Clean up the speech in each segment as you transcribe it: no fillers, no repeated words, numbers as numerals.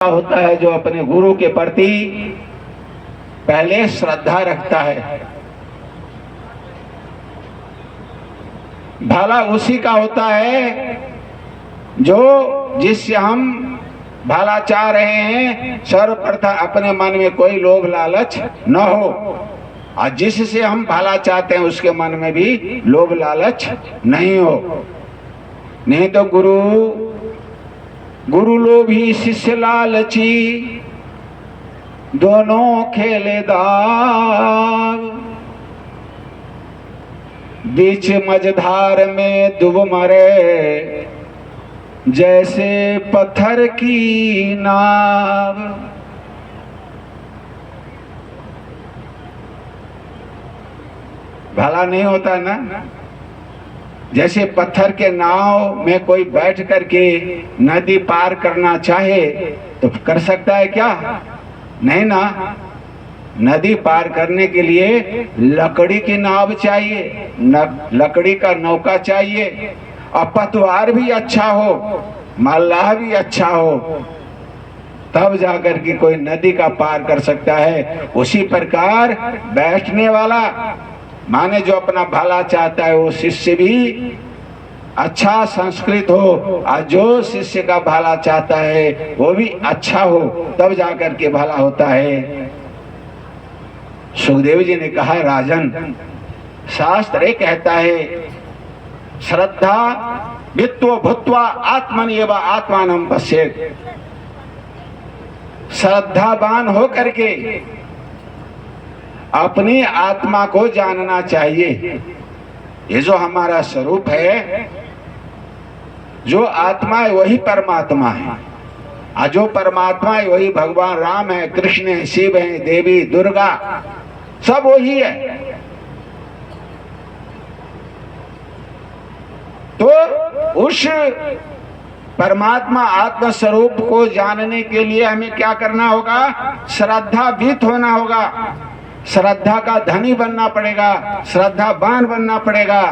होता है जो अपने गुरु के प्रति पहले श्रद्धा रखता है, भला उसी का होता है जो जिससे हम भला चाह रहे हैं सर्वप्रथम अपने मन में कोई लोभ लालच न हो, और जिससे हम भला चाहते हैं उसके मन में भी लोभ लालच नहीं हो। नहीं तो गुरु लोभी शिष्य लालची दोनों खेले दाव, बीच मझधार में डूब मरे जैसे पत्थर की नाव। भला नहीं होता ना, जैसे पत्थर के नाव में कोई बैठ करके नदी पार करना चाहे तो कर सकता है क्या? नहीं ना। नदी पार करने के लिए लकड़ी की नाव चाहिए, लकड़ी का नौका चाहिए, और पतवार भी अच्छा हो, मल्लाह भी अच्छा हो, तब जाकर के कोई नदी का पार कर सकता है। उसी प्रकार बैठने वाला माने जो अपना भला चाहता है वो शिष्य भी अच्छा संस्कृत हो, और जो शिष्य का भला चाहता है वो भी अच्छा हो, तब जाकर के भला होता है। सुखदेव जी ने कहा, राजन शास्त्र ये कहता है, श्रद्धा वित्व भूत्वा आत्मन एव आत्मानं पश्येत्। श्रद्धावान हो करके अपनी आत्मा को जानना चाहिए। ये जो हमारा स्वरूप है, जो आत्मा है वही परमात्मा है, और जो परमात्मा है वही भगवान राम है, कृष्ण है, शिव है, देवी दुर्गा, सब वही है। तो उस परमात्मा आत्म स्वरूप को जानने के लिए हमें क्या करना होगा? श्रद्धावीत होना होगा, श्रद्धा का धनी बनना पड़ेगा, श्रद्धावान बनना पड़ेगा।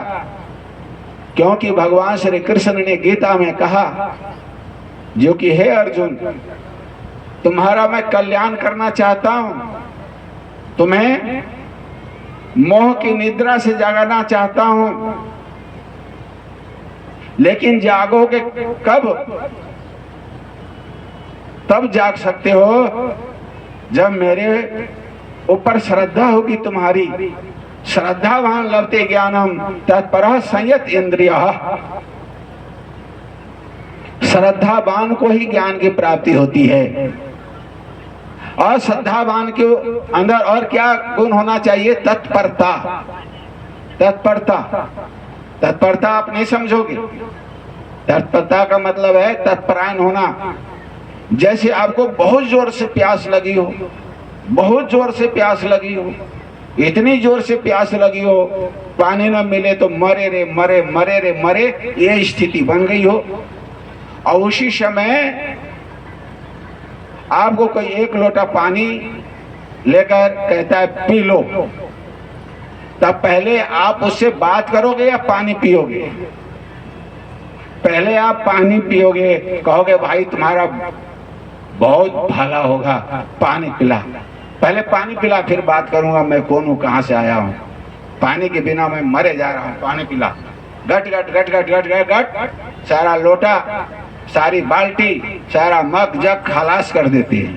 क्योंकि भगवान श्री कृष्ण ने गीता में कहा, जो कि हे अर्जुन, तुम्हारा मैं कल्याण करना चाहता हूं, तुम्हें मोह की निद्रा से जगाना चाहता हूं, लेकिन जागोगे कब? तब जाग सकते हो जब मेरे ऊपर श्रद्धा होगी तुम्हारी। श्रद्धावान लभते ज्ञानम तत्परः संयत इंद्रियः। श्रद्धावान को ही ज्ञान की प्राप्ति होती है। और श्रद्धावान के अंदर और क्या गुण होना चाहिए? तत्परता। तत्परता, तत्परता आप नहीं समझोगे। तत्परता का मतलब है तत्परायण होना। जैसे आपको बहुत जोर से प्यास लगी हो, बहुत जोर से प्यास लगी हो, इतनी जोर से प्यास लगी हो, पानी न मिले तो मरे रे मरे, मरे रे मरे, ये स्थिति बन गई हो, और उसी समय आपको कोई एक लोटा पानी लेकर कहता है पी लो, तब पहले आप उससे बात करोगे या पानी पियोगे? पहले आप पानी पियोगे, कहोगे भाई तुम्हारा बहुत भला होगा, पानी पिला। पहले पानी पिला, फिर बात करूंगा मैं कौन हूं, कहां से आया हूं, पानी के बिना मैं मरे जा रहा हूं, पानी पिला। गट गट गट गट गट गट गट, सारा लोटा, सारी बाल्टी, सारा मग जग खलास कर देती है।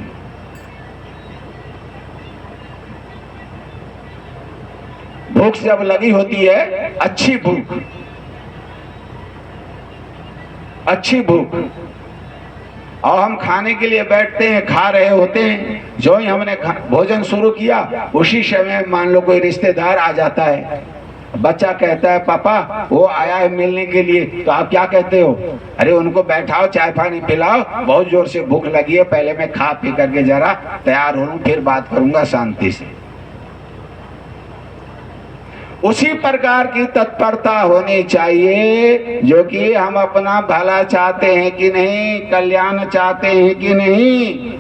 भूख जब लगी होती है, अच्छी भूख, अच्छी भूख, और हम खाने के लिए बैठते हैं, खा रहे होते हैं, जो ही हमने भोजन शुरू किया उसी समय मान लो कोई रिश्तेदार आ जाता है, बच्चा कहता है पापा वो आया है मिलने के लिए, तो आप क्या कहते हो? अरे उनको बैठाओ, चाय पानी पिलाओ, बहुत जोर से भूख लगी है, पहले मैं खा पी करके जरा तैयार हो लूं, फिर बात करूंगा शांति से। उसी प्रकार की तत्परता होनी चाहिए, जो कि हम अपना भला चाहते हैं कि नहीं, कल्याण चाहते हैं कि नहीं।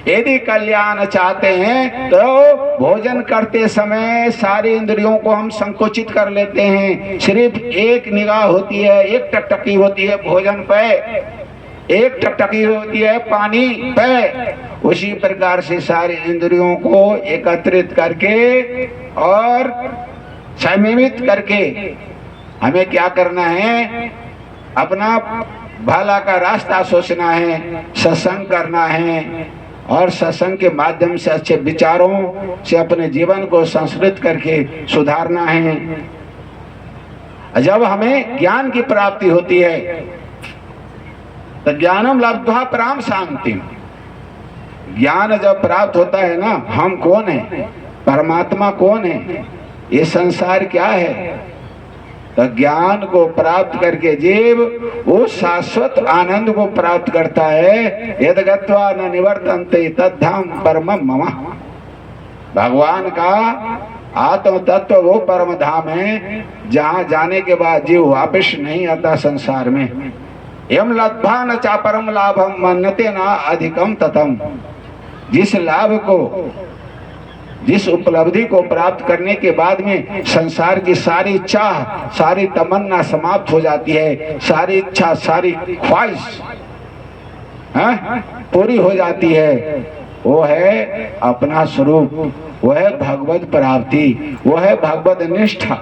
यदि कल्याण चाहते हैं तो भोजन करते समय सारी इंद्रियों को हम संकुचित कर लेते हैं। सिर्फ एक निगाह होती है, एक टकटकी होती है भोजन पे, एक टकटकी होती है पानी पे, उसी प्रकार से सारी इंद्रियों को एकत्रित करके और संयमित करके हमें क्या करना है, अपना भला का रास्ता सोचना है, सत्संग करना है और सत्संग के माध्यम से अच्छे विचारों से अपने जीवन को संस्कृत करके सुधारना है। जब हमें ज्ञान की प्राप्ति होती है तो ज्ञानम लब्ध्वा पराम शांतिम, ज्ञान जब प्राप्त होता है ना, हम कौन है, परमात्मा कौन है, ये संसार क्या है, तो ज्ञान को प्राप्त करके जीव वो शाश्वत आनंद को प्राप्त करता है। यद गत्वा न निवर्तन्ते तद्धाम परमं मम, भगवान का आत्म तत्व वो परम धाम है जहाँ जाने के बाद जीव वापस नहीं आता संसार में। यम लब्धा न चा परम लाभम मन्यते न अधिकम ततम, जिस लाभ को, जिस उपलब्धि को प्राप्त करने के बाद में संसार की सारी चाह, सारी तमन्ना समाप्त हो जाती है, सारी इच्छा, सारी ख्वाहिश पूरी हो जाती है, वो है अपना स्वरूप, वो है भगवत प्राप्ति, वो है भगवत निष्ठा।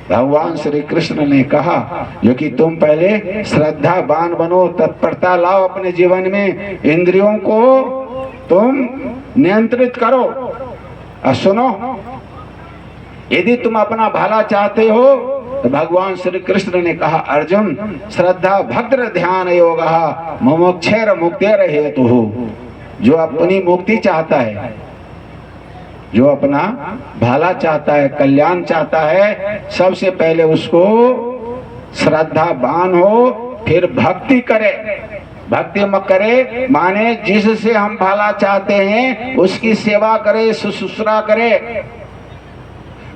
भगवान श्री कृष्ण ने कहा जो कि तुम पहले श्रद्धावान बनो, तत्परता लाओ अपने जीवन में, इंद्रियों को तुम नियंत्रित करो। और सुनो, यदि तुम अपना भला चाहते हो तो भगवान श्री कृष्ण ने कहा अर्जुन श्रद्धा भद्र ध्यान योग मुमुक्षेर मुक्तेर हेतु, जो अपनी मुक्ति चाहता है, जो अपना भला चाहता है, कल्याण चाहता है, सबसे पहले उसको श्रद्धावान हो, फिर भक्ति करे। भक्ति मत करे माने जिससे हम भला चाहते हैं उसकी सेवा करे, शुश्रूषा करे,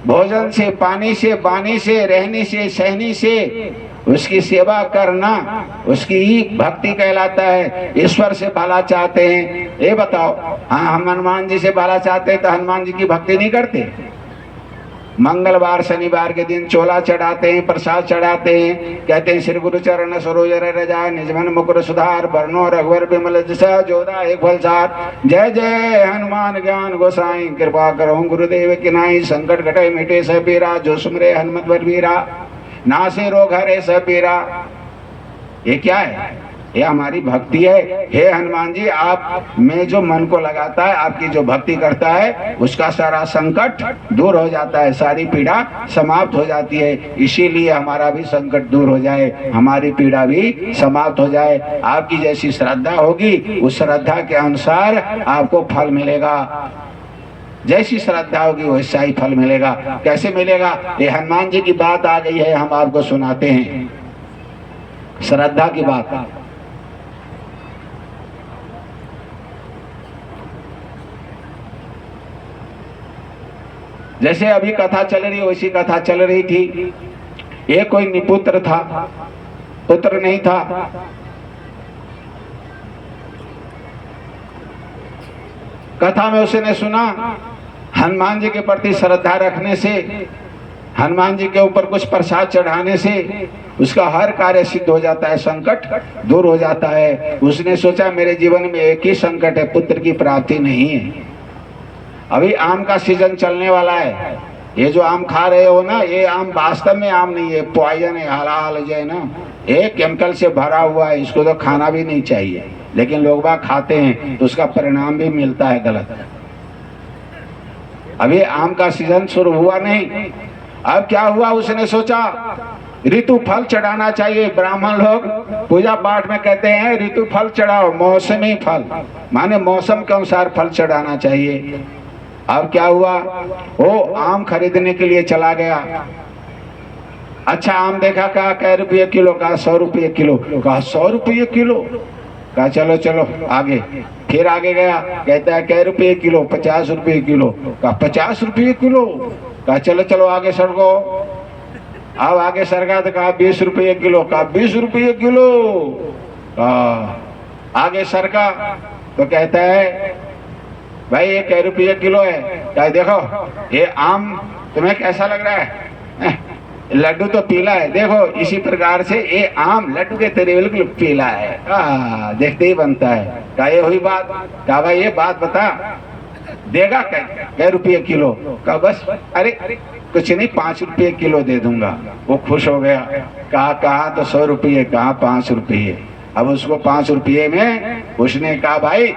भोजन से, पानी से, वाणी से, रहने से, सहनी से उसकी सेवा करना, उसकी ही भक्ति कहलाता है। ईश्वर से भला चाहते हैं, ये बताओ, हाँ हम हनुमान जी से भला चाहते हैं तो हनुमान जी की भक्ति नहीं करते? मंगलवार शनिवार के दिन चोला चढ़ाते हैं, प्रसाद चढ़ाते हैं, कहते हैं श्री गुरु चरण सरोज रजा निजमन मुकुर सुधार बरनो रघुवर बिमल जसा जोदा एक फलसार, जय जय हनुमान ज्ञान गोसाई कृपा करो गुरुदेव की नाई, संकट घटे मिटे सब पीरा, जो सुमरे हनुमत बलबीरा, नासे रोग हरे सब पीरा। ये क्या है? ये हमारी भक्ति है। हे हनुमान जी, आप में जो मन को लगाता है, आपकी जो भक्ति करता है, उसका सारा संकट दूर हो जाता है, सारी पीड़ा समाप्त हो जाती है। इसीलिए हमारा भी संकट दूर हो जाए, हमारी पीड़ा भी समाप्त हो जाए। आपकी जैसी श्रद्धा होगी, उस श्रद्धा के अनुसार आपको फल मिलेगा। जैसी श्रद्धा होगी वैसा ही फल मिलेगा। कैसे मिलेगा? ये हनुमान जी की बात आ गई है, हम आपको सुनाते हैं श्रद्धा की बात। जैसे अभी कथा चल रही वैसी कथा चल रही थी। एक कोई निपुत्र था, पुत्र नहीं था। कथा में उसने सुना हनुमान जी के प्रति श्रद्धा रखने से, हनुमान जी के ऊपर कुछ प्रसाद चढ़ाने से उसका हर कार्य सिद्ध हो जाता है, संकट दूर हो जाता है। उसने सोचा मेरे जीवन में एक ही संकट है, पुत्र की प्राप्ति नहीं है। अभी आम का सीजन चलने वाला है। ये जो आम खा रहे हो ना, ये आम वास्तव में आम नहीं है, पॉइजन है, हलाल जो है ना, ये केमिकल से भरा हुआ है। इसको तो खाना भी नहीं चाहिए, लेकिन लोग बाग खाते हैं तो उसका परिणाम भी मिलता है गलत। अभी आम का सीजन शुरू हुआ नहीं। अब क्या हुआ, उसने सोचा ऋतु फल चढ़ाना चाहिए। ब्राह्मण लोग पूजा पाठ में कहते हैं ऋतु फल चढ़ाओ, मौसमी फल माने मौसम के अनुसार फल चढ़ाना चाहिए। अब क्या हुआ, वो आम खरीदने के लिए चला गया। अच्छा आम देखा, कहा कै रुपये किलो, कहा 100 रुपये किलो, कहा 100 रुपये किलो, कहा चलो चलो आगे। फिर आगे गया, कहता है कै रुपये किलो, 50 रुपये किलो, कहा 50 रुपये किलो, कहा चलो चलो आगे सड़को। अब आगे सरका तो कहा 20 रुपये किलो, कहा 20 रुपये किलो। आगे सरका तो कहता है भाई ये कै रुपये किलो है। क्या देखो ये आम तुम्हें कैसा लग रहा है? लड्डू तो पीला है, देखो इसी प्रकार से ये आम लड्डू के तेरे बिल्कुल पीला है, देखते ही बनता है। कहा ये हुई बात? कहा भाई ये बात बता, देगा कै रुपये किलो? कहा बस अरे कुछ नहीं, 5 रुपये किलो दे दूंगा। वो खुश हो गया, कहा तो 100 रुपये, कहा 5 रुपये। अब उसको 5 रुपये में उसने कहा भाई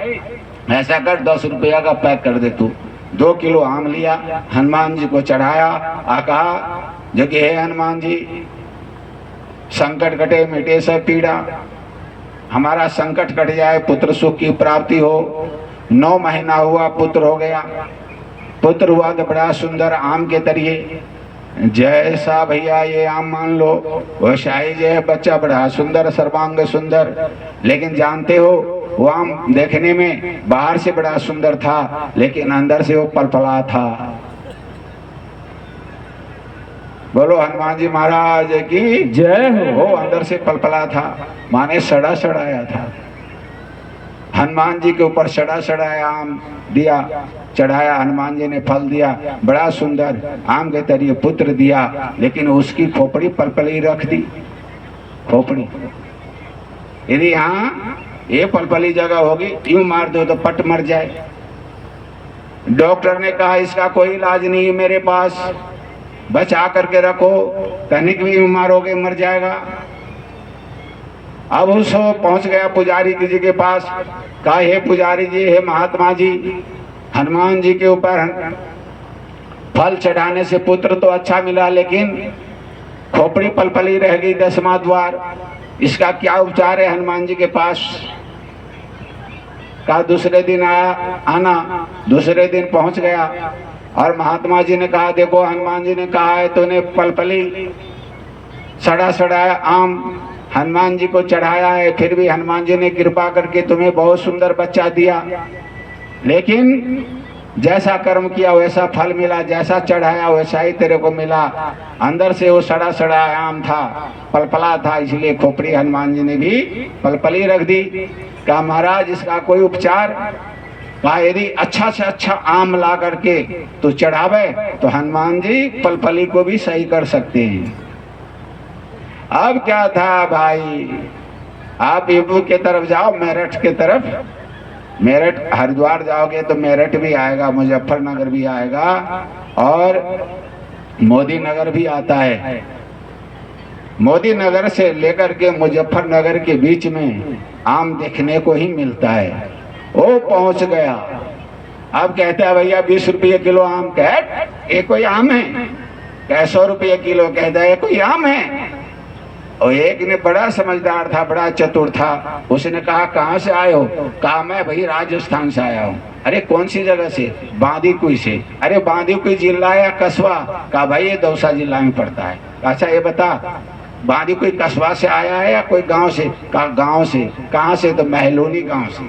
ऐसा कर 10 रुपया का पैक कर दे तू। 2 किलो आम लिया, हनुमान जी को चढ़ाया, कहा जो कि हे हनुमान जी संकट कटे मिटे सब पीड़ा, हमारा संकट कट जाए, पुत्र सुख की प्राप्ति हो। 9 महीना हुआ, पुत्र हो गया। पुत्र हुआ तो बड़ा सुंदर आम के तरिए, जैसा भैया ये आम मान लो वैसा ही जो है बच्चा बड़ा सुंदर, सर्वांग सुंदर। लेकिन जानते हो वो आम देखने में बाहर से बड़ा सुंदर था, लेकिन अंदर से वो पलपला था। बोलो हनुमान जी महाराज की जय हो। वो अंदर से पलपला था, माने सड़ा सड़ाया था। हनुमान जी के ऊपर सड़ा सड़ाया आम दिया, चढ़ाया, हनुमान जी ने फल दिया, बड़ा सुंदर आम के तरिए पुत्र दिया। लेकिन उसकी खोपड़ी पलपली रख दी। खोपड़ी यदि यहाँ ये पलपली जगह होगी, यूं मार दो तो पट मर जाए। डॉक्टर ने कहा इसका कोई इलाज नहीं है मेरे पास, बचा करके रखो, तनिक भी मारोगे मर जाएगा। अब उस पहुंच गया पुजारी जी के पास, कहा हे पुजारी जी, हे महात्मा जी, हनुमान जी के ऊपर फल चढ़ाने से पुत्र तो अच्छा मिला, लेकिन खोपड़ी पलपली रह गई 10वां द्वार, इसका क्या उपचार है हनुमान जी के पास? कहा दूसरे दिन आना। दूसरे दिन पहुंच गया और महात्मा जी ने कहा देखो हनुमान जी ने कहा है तूने पलपली सड़ा सड़ाया आम हनुमान जी को चढ़ाया है, फिर भी हनुमान जी ने कृपा करके तुम्हें बहुत सुंदर बच्चा दिया, लेकिन जैसा कर्म किया वैसा फल मिला, जैसा चढ़ाया वैसा ही तेरे को मिला। अंदर से वो सड़ा सड़ा आम था, पलपला था, इसलिए खोपड़ी हनुमान जी ने भी पलपली रख दी। कहा महाराज इसका कोई उपचार? कहा यदि अच्छा से अच्छा आम ला करके तो चढ़ावे तो हनुमान जी पलपली को भी सही कर सकते हैं। अब क्या था भाई, आप यूपी के तरफ जाओ, मेरठ के तरफ, मेरठ हरिद्वार जाओगे तो मेरठ भी आएगा, मुजफ्फरनगर भी आएगा और मोदी नगर भी आता है। मोदी नगर से लेकर के मुजफ्फरनगर के बीच में आम देखने को ही मिलता है। वो पहुंच गया, अब कहते हैं भैया 20 रुपये किलो आम। कह ये कोई आम है? कह 100 रुपये किलो। कहता है कोई आम है? और एक ने बड़ा समझदार था, बड़ा चतुर था, उसने कहा कहाँ से आए हो? कहा मैं भाई राजस्थान से आया हूँ। अरे कौन सी जगह से? बांदीकुई से। अरे बांदीकुई जिला या कस्बा? कहा भाई ये दौसा जिला में पड़ता है। अच्छा ये बता बांदीकुई कस्बा से आया है या कोई गांव से? कहा गांव से। कहाँ से? तो महलूनी गांव से।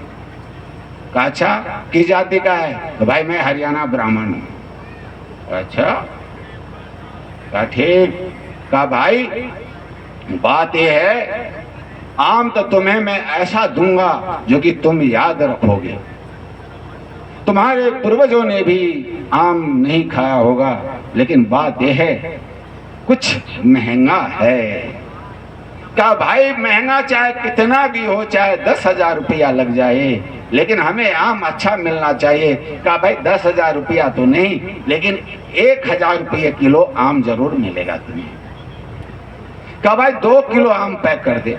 कहा अच्छा किस जाति का है? तो भाई मैं हरियाणा ब्राह्मण हूँ। अच्छा कहा ठीक। कहा भाई बात यह है आम तो तुम्हें मैं ऐसा दूंगा जो कि तुम याद रखोगे। तुम्हारे पूर्वजों ने भी आम नहीं खाया होगा, लेकिन बात यह है कुछ महंगा है। क्या भाई महंगा चाहे कितना भी हो, चाहे 10,000 रुपया लग जाए, लेकिन हमें आम अच्छा मिलना चाहिए। कहा भाई 10,000 रुपया तो नहीं, लेकिन 1,000 रुपये किलो आम जरूर मिलेगा तुम्हें। कहा भाई 2 किलो आम पैक कर दे।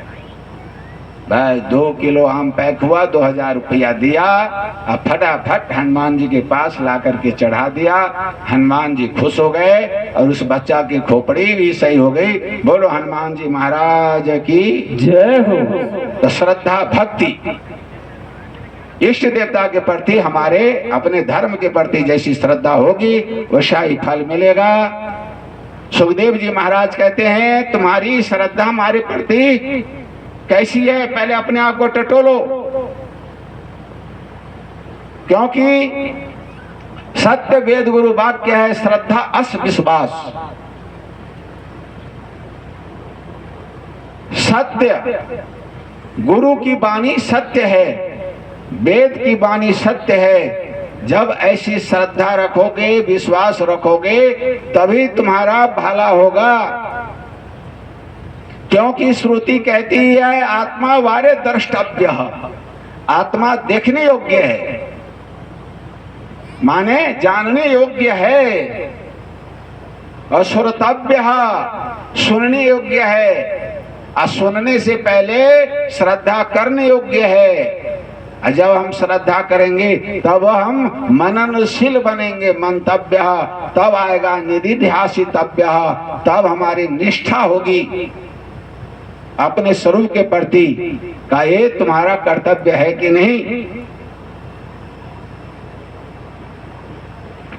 भाई 2 किलो आम पैक हुआ, 2,000 रुपया दिया, अब फटाफट हनुमान जी के पास ला करके चढ़ा दिया। हनुमान जी खुश हो गए और उस बच्चा की खोपड़ी भी सही हो गई। बोलो हनुमान जी महाराज की जय हो। तो श्रद्धा भक्ति इष्ट देवता के प्रति, हमारे अपने धर्म के प्रति जैसी श्रद्धा होगी वैसा ही फल मिलेगा। सुखदेव जी महाराज कहते हैं तुम्हारी श्रद्धा हमारे प्रति कैसी है, पहले अपने आप को टटोलो, क्योंकि सत्य वेद गुरु वाक्य है, श्रद्धा अस विश्वास। सत्य गुरु की वाणी सत्य है, वेद की वाणी सत्य है। जब ऐसी श्रद्धा रखोगे, विश्वास रखोगे, तभी तुम्हारा भला होगा। क्योंकि श्रुति कहती है आत्मा वारे द्रष्टव्य, आत्मा देखने योग्य है, माने जानने योग्य है, और श्रोतव्य सुनने योग्य है, और सुनने से पहले श्रद्धा करने योग्य है। जब हम श्रद्धा करेंगे तब हम मननशील बनेंगे, मंतव्य, तब आएगा निधिध्यासितव्य, तब हमारी निष्ठा होगी अपने स्वरूप के प्रति का ये तुम्हारा कर्तव्य है कि नहीं।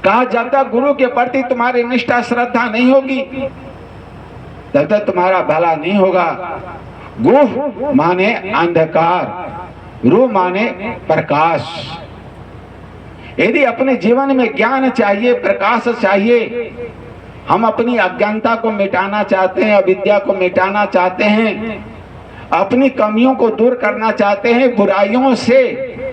कहा जब तक गुरु के प्रति तुम्हारी निष्ठा श्रद्धा नहीं होगी तब तक तुम्हारा भला नहीं होगा। गुह माने अंधकार, रू माने प्रकाश। यदि अपने जीवन में ज्ञान चाहिए, प्रकाश चाहिए, हम अपनी अज्ञानता को मिटाना चाहते हैं, अविद्या को मिटाना चाहते हैं, अपनी कमियों को दूर करना चाहते हैं, बुराइयों से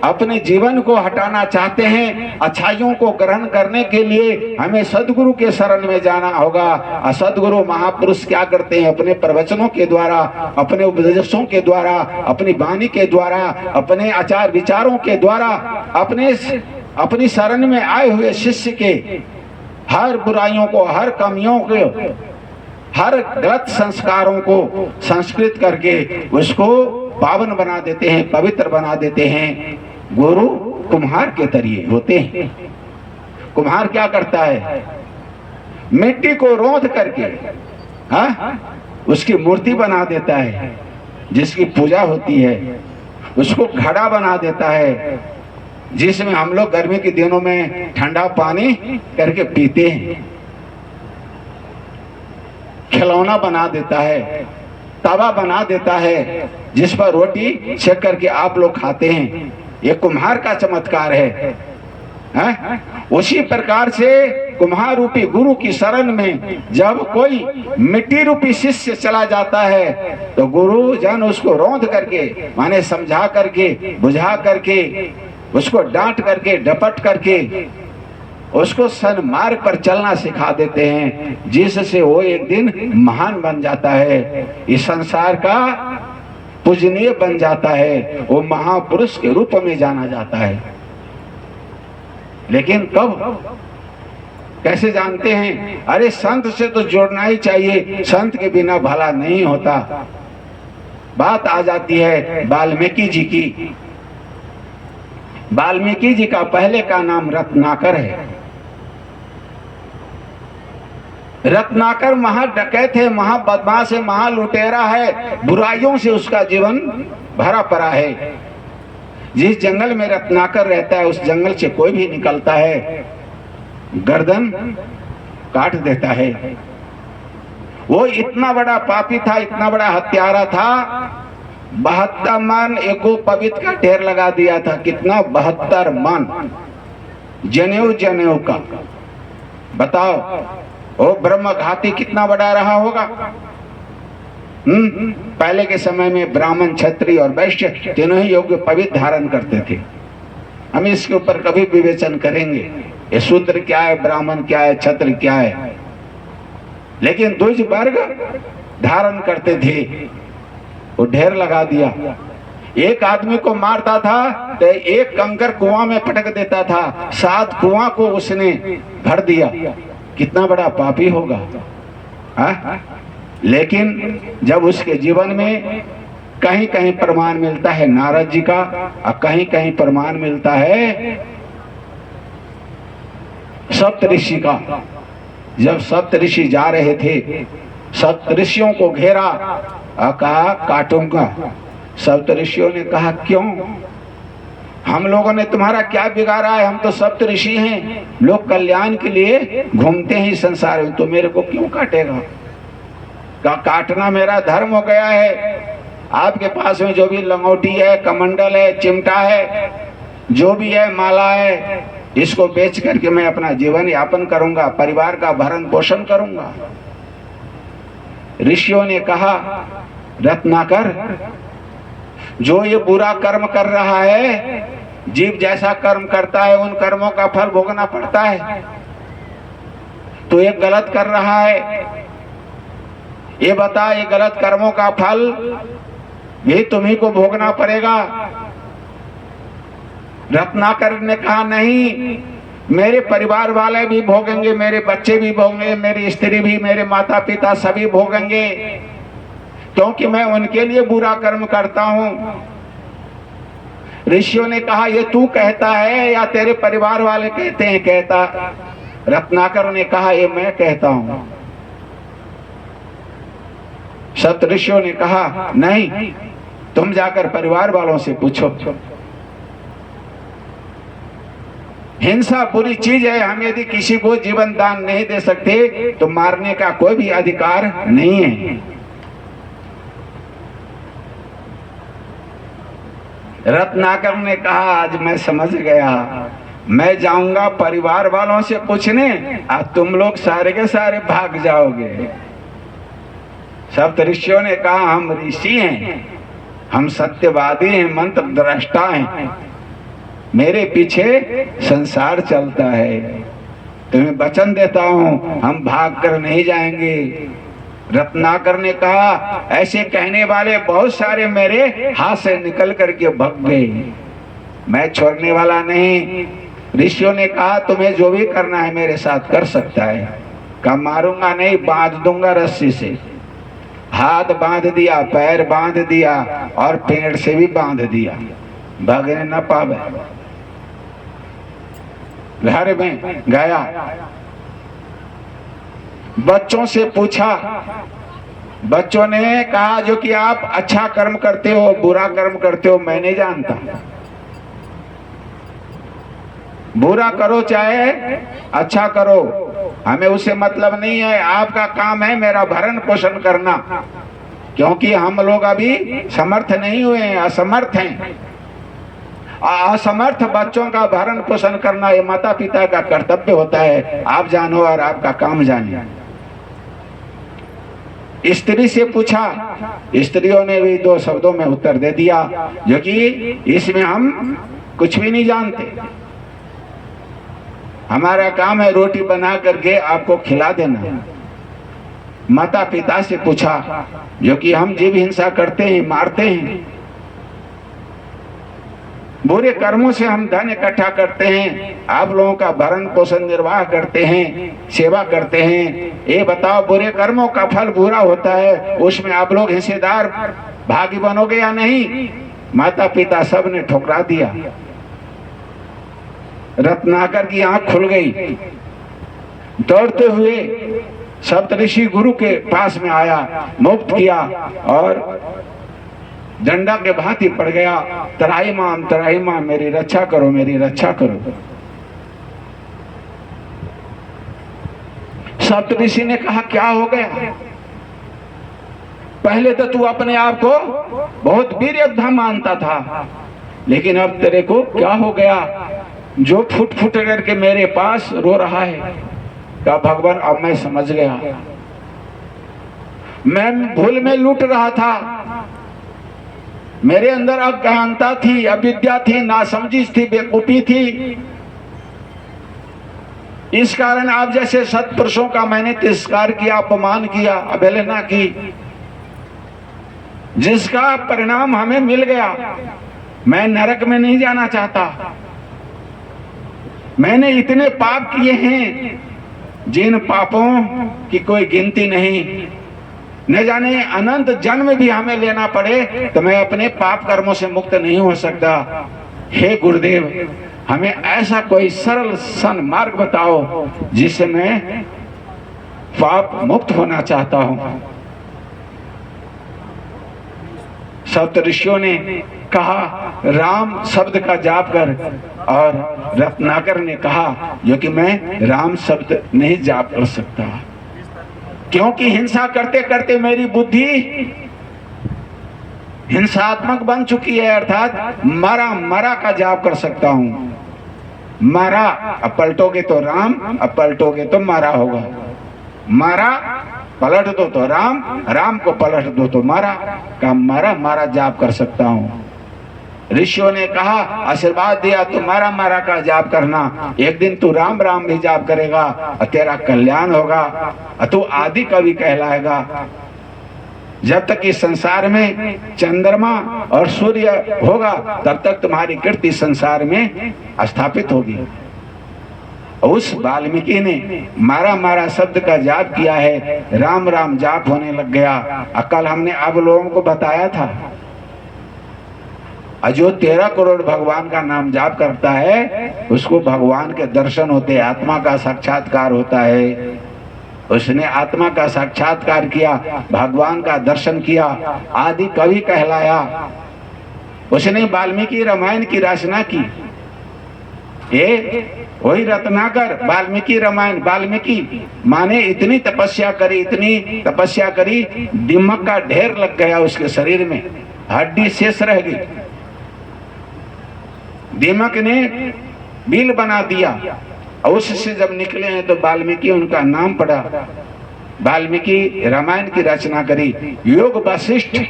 अपने जीवन को हटाना चाहते हैं, अच्छाइयों को ग्रहण करने के लिए हमें सदगुरु के शरण में जाना होगा। और सदगुरु महापुरुष क्या करते हैं? अपने प्रवचनों के द्वारा, अपने उपदेशों के द्वारा, अपनी वाणी के द्वारा, अपने आचार विचारों के द्वारा, अपनी शरण में आए हुए शिष्य के हर बुराइयों को, हर कमियों को, हर गलत संस्कारों को संस्कृत करके उसको पावन बना देते हैं, पवित्र बना देते हैं। गुरु कुम्हार के तरिए होते हैं। कुम्हार क्या करता है? मिट्टी को रोंद करके उसकी मूर्ति बना देता है, जिसकी पूजा होती है। उसको घड़ा बना देता है, जिसमें हम लोग गर्मी के दिनों में ठंडा पानी करके पीते हैं। खिलौना बना देता है, तवा बना देता है, जिस पर रोटी सेक करके आप लोग खाते हैं। ये कुम्हार का चमत्कार है। उसी प्रकार से कुम्हार रूपी गुरु की शरण में जब कोई मिट्टी रूपी शिष्य चला जाता है तो गुरु जन उसको रौंद करके, माने समझा करके, बुझा करके, उसको डांट करके, डपट करके उसको सन्मार्ग पर चलना सिखा देते हैं, जिससे वो एक दिन महान बन जाता है, इस संसार का पूजनीय बन जाता है, वो महापुरुष के रूप में जाना जाता है। लेकिन कब, कैसे जानते हैं? अरे संत से तो जोड़ना ही चाहिए, संत के बिना भला नहीं होता। बात आ जाती है वाल्मीकि जी की। वाल्मीकि जी का पहले का नाम रत्नाकर है। रत्नाकर महा डकैत है, महा बदमाश है, महा लुटेरा है, बुराइयों से उसका जीवन भरा पड़ा है। जिस जंगल में रत्नाकर रहता है उस जंगल से कोई भी निकलता है गर्दन काट देता है। वो इतना बड़ा पापी था, इतना बड़ा हत्यारा था, 72 मन एको पवित्र का ढेर लगा दिया था। कितना? 72 मन जनेऊ का। बताओ वो ब्रह्म घाती कितना बड़ा रहा होगा। पहले के समय में ब्राह्मण, क्षत्रिय और वैश्य तीनों ही योग्य पवित्र धारण करते थे। हम इसके ऊपर कभी विवेचन करेंगे, ये शूद्र क्या है, ब्राह्मण क्या है, क्षत्रिय क्या है। लेकिन द्विज वर्ग धारण करते थे। वो ढेर लगा दिया। एक आदमी को मारता था तो एक कंकर कुआं में पटक देता था, 7 कुआं को उसने भर दिया। कितना बड़ा पापी होगा। लेकिन जब उसके जीवन में कहीं कहीं प्रमाण मिलता है नारद जी का, और कहीं कहीं प्रमाण मिलता है सप्तऋषि का। जब सप्तऋषि जा रहे थे, सप्तऋषियों को घेरा और कहा काटूंगा। सप्तऋषियों ने कहा क्यों? हम लोगों ने तुम्हारा क्या बिगाड़ा है? हम तो सप्तऋषि हैं, लोग कल्याण के लिए घूमते हैं संसार में, तो मेरे को क्यों काटेगा? काटना मेरा धर्म हो गया है। आपके पास में जो भी लंगोटी है, कमंडल है, चिमटा है, जो भी है, माला है, इसको बेच करके मैं अपना जीवन यापन करूंगा, परिवार का भरण पोषण करूंगा। ऋषियों ने कहा रत्नाकर, जो ये बुरा कर्म कर रहा है, जीव जैसा कर्म करता है उन कर्मों का फल भोगना पड़ता है। तो ये गलत कर रहा है, ये बता, ये गलत कर्मों का फल भी तुम्ही को भोगना पड़ेगा। रत्नाकर ने कहा नहीं, मेरे परिवार वाले भी भोगेंगे, मेरे बच्चे भी भोगेंगे, मेरी स्त्री भी, मेरे माता पिता सभी भोगेंगे, क्योंकि मैं उनके लिए बुरा कर्म करता हूं। ऋषियों ने कहा, ये तू कहता है या तेरे परिवार वाले कहते हैं? कहता रत्नाकर ने कहा, ये मैं कहता हूं। सप्तऋषियों ने कहा, नहीं, तुम जाकर परिवार वालों से पूछो। हिंसा बुरी चीज है। हम यदि किसी को जीवन दान नहीं दे सकते तो मारने का कोई भी अधिकार नहीं है। रत्नाकर ने कहा, आज मैं समझ गया, मैं जाऊंगा परिवार वालों से पूछने, आज तुम लोग सारे के सारे भाग जाओगे। सप्तऋषियों ने कहा, हम ऋषि हैं, हम सत्यवादी हैं, मंत्र द्रष्टा हैं, मेरे पीछे संसार चलता है, तुम्हें वचन देता हूं, हम भाग कर नहीं जाएंगे। रत्नाकर ने कहा, ऐसे कहने वाले बहुत सारे मेरे हाथ से निकल करके भाग गए, मैं छोड़ने वाला नहीं। ऋषियों ने कहा, तुम्हें जो भी करना है मेरे साथ कर सकता है। कहा, मारूंगा नहीं, बांध दूंगा रस्सी से। हाथ बांध दिया, पैर बांध दिया और पेड़ से भी बांध दिया, भागने न पावे। घर में गया, बच्चों से पूछा। बच्चों ने कहा, जो कि आप अच्छा कर्म करते हो बुरा कर्म करते हो मैं नहीं जानता, बुरा करो चाहे अच्छा करो, हमें उससे मतलब नहीं है। आपका काम है मेरा भरण पोषण करना, क्योंकि हम लोग अभी समर्थ नहीं हुए हैं, असमर्थ हैं। असमर्थ बच्चों का भरण पोषण करना ये माता पिता का कर्तव्य होता है। आप जानो और आपका काम जाने। स्त्री से पूछा, स्त्रियों ने भी 2 शब्दों में उत्तर दे दिया, जो कि इसमें हम कुछ भी नहीं जानते, हमारा काम है रोटी बना करके आपको खिला देना। माता पिता से पूछा, जो कि हम जीव हिंसा करते हैं, मारते हैं, बुरे कर्मों से हम धन इकट्ठा करते हैं, आप लोगों का भरण पोषण निर्वाह करते हैं, सेवा करते हैं, ये बताओ बुरे कर्मों का फल बुरा होता है, उसमें आप लोग हिस्सेदार भागी बनोगे या नहीं? माता पिता सब ने ठुकरा दिया। रत्नाकर की आंख खुल गई, दौड़ते हुए सप्तऋषि गुरु के पास में आया, मुक्त किया और डंडा के भांति पड़ गया, तराई मां मेरी रक्षा करो, मेरी रक्षा करो। सप्तऋषि ने कहा, क्या हो गया? पहले तो तू अपने आप को बहुत वीर योद्धा मानता था, लेकिन अब तेरे को क्या हो गया जो फुट फुट करके मेरे पास रो रहा है? क्या भगवान, अब मैं समझ गया, मैं भूल में लूट रहा था, मेरे अंदर अज्ञानता थी, अविद्या थी, नासमझी थी, बेवकूफी थी। इस कारण आप जैसे सत्पुरुषों का मैंने तिरस्कार किया, अपमान किया, अवहेलना की, जिसका परिणाम हमें मिल गया। मैं नरक में नहीं जाना चाहता। मैंने इतने पाप किए हैं, जिन पापों की कोई गिनती नहीं, न जाने अनंत जन्म भी हमें लेना पड़े तो मैं अपने पाप कर्मों से मुक्त नहीं हो सकता। हे गुरुदेव, हमें ऐसा कोई सरल सन मार्ग बताओ जिससे मैं पाप मुक्त होना चाहता हूं। सप्तऋषियों ने कहा, राम शब्द का जाप कर, और रत्नाकर ने कहा, जो कि मैं राम शब्द नहीं जाप कर सकता, क्योंकि हिंसा करते करते मेरी बुद्धि हिंसात्मक बन चुकी है, अर्थात मरा मरा का जाप कर सकता हूं। मरा, अब पलटोगे तो राम, अब पलटोगे तो मरा होगा। मरा पलट दो तो राम, राम को पलट दो तो मरा, का मरा मरा जाप कर सकता हूं। ऋषियों ने कहा, आशीर्वाद दिया, तू मारा मारा का जाप करना, एक दिन तू राम राम भी जाप करेगा और तेरा कल्याण होगा, तू आदि कवि कहलाएगा। जब तक इस संसार में चंद्रमा और सूर्य होगा तब तक तुम्हारी कीर्ति संसार में स्थापित होगी। उस वाल्मीकि ने मारा मारा शब्द का जाप किया है, राम राम जाप होने लग गया। कल हमने अब लोगों को बताया था, जो 13 करोड़ भगवान का नाम जाप करता है उसको भगवान के दर्शन होते, आत्मा का साक्षात्कार होता है। उसने आत्मा का साक्षात्कार किया, भगवान का दर्शन किया, आदि कवि कहलाया। उसने वाल्मीकि रामायण की रचना की। ये वही रत्नाकर वाल्मीकि रामायण। वाल्मीकि माने इतनी तपस्या करी, इतनी तपस्या करी, दिमक का ढेर लग गया उसके शरीर में, हड्डी शेष रह गई। दिमक ने बिल बना दिया और उससे जब निकले हैं तो वाल्मीकि उनका नाम पड़ा। वाल्मीकि रामायण की रचना करी। योग वशिष्ठ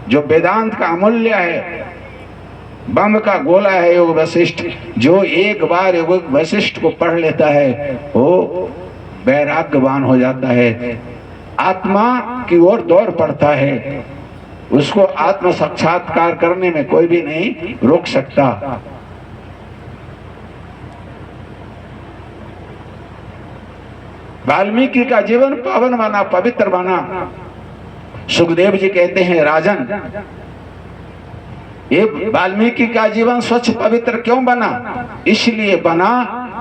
जो वेदांत का अमूल्य है, बम का गोला है योग वशिष्ठ, जो एक बार योग वशिष्ठ को पढ़ लेता है वो वैराग्यवान हो जाता है, आत्मा की ओर दौड़ पड़ता है। उसको आत्म साक्षात्कार करने में कोई भी नहीं रोक सकता। वाल्मीकि का जीवन पावन बना, पवित्र बना। सुखदेव जी कहते हैं, राजन ये वाल्मीकि का जीवन स्वच्छ पवित्र क्यों बना? इसलिए बना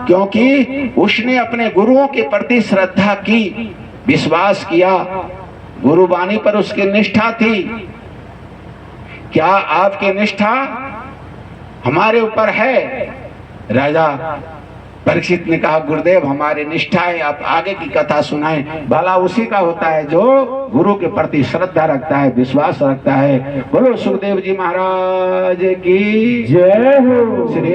क्योंकि उसने अपने गुरुओं के प्रति श्रद्धा की, विश्वास किया, गुरुवाणी पर उसकी निष्ठा थी। क्या आपकी निष्ठा हमारे ऊपर है? राजा परीक्षित ने कहा, गुरुदेव हमारी निष्ठा है, आप आगे की कथा सुनाएं। भला उसी का होता है जो गुरु के प्रति श्रद्धा रखता है, विश्वास रखता है। बोलो सुखदेव जी महाराज की जय हो। श्री